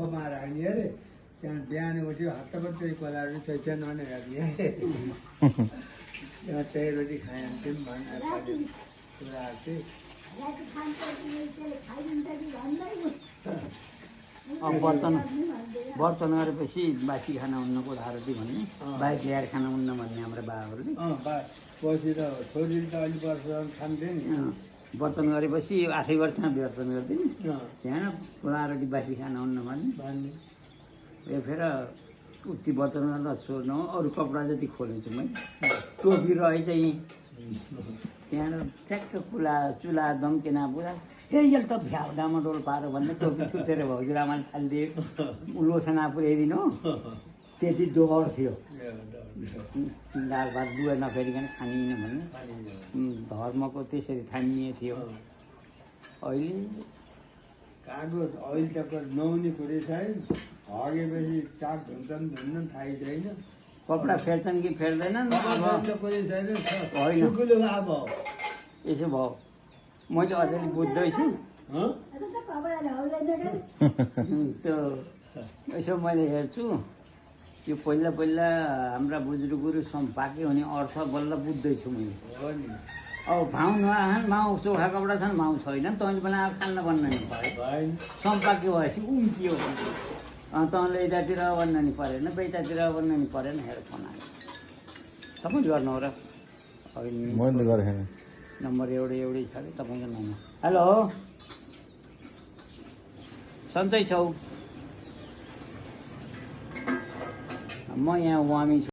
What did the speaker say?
खोमा राख्ने अरे त्यहाँ बिहान उठ्यो हप्तामा चाहिँ कोलाहरू चैतन्य भने हेर्ने त्यहाँ त्यही रोटी खाइहाल्थ्यौँ भनेर कुराहरू चाहिँ अब बर्तन गरेपछि बासी खाना हुन्न कोठारोटी भन्ने बाइक ल्याएर खाना हुन्न भन्ने हाम्रो बाबाहरूले पछि त छोरीले त अलिक वर्ष खान्थ्यो नि बर्तन गरेपछि 8 वर्षमा बर्तन गर्थ्यो नि त्यहाँ कोठारोटी बासी खाना हुन्न भन्ने ए फेर उति बर्तन गर्दा छोड्नु अरू कपडा जति खोलिन्छु मैले टोपी रहे चाहिँ त्यहाँ ठ्याक्क चुला दम्केना पुरा यसले त भ्याउडामा डोल पारो भन्ने टोपी छुटेर भाउजूरामाले थालिदिए लोसना पुर्याइदिनु त्यति डोबर थियो दाल भात दुवा नफेरिकन खानिएन भन्ने धर्मको त्यसरी ठानिए थियो अहिले कागज अहिले त नहुने कुरै छैन हगेपछि चाक धुन्छन् धुन्न थाहै छैन कपडा फेर्छन् कि फेर्दैनन् कुरै छैन होइन अब यसो भयो मैले अलिअलि बुझ्दैछु त्यो यसो मैले हेर्छु यो पहिला हाम्रा बुजुर्गहरू पाके हुने अर्थ बल्ल बुझ्दैछु मैले अब भाउ नआखान् माउ चोखा कपडा छन् माउ छैन तैँले बनाएर खान्न भन्न नि सम्पाके भएपछि उम्कियो तँले यतातिर भन्न नि परेन बेतातिर भन्न नि परेन हेर फोन आयो तपाईँ गर्नु हो र मैले गरेन नम्बर एउटै छ कि तपाईँको नम्बर हेलो सन्चै छौ म यहाँ वामी छु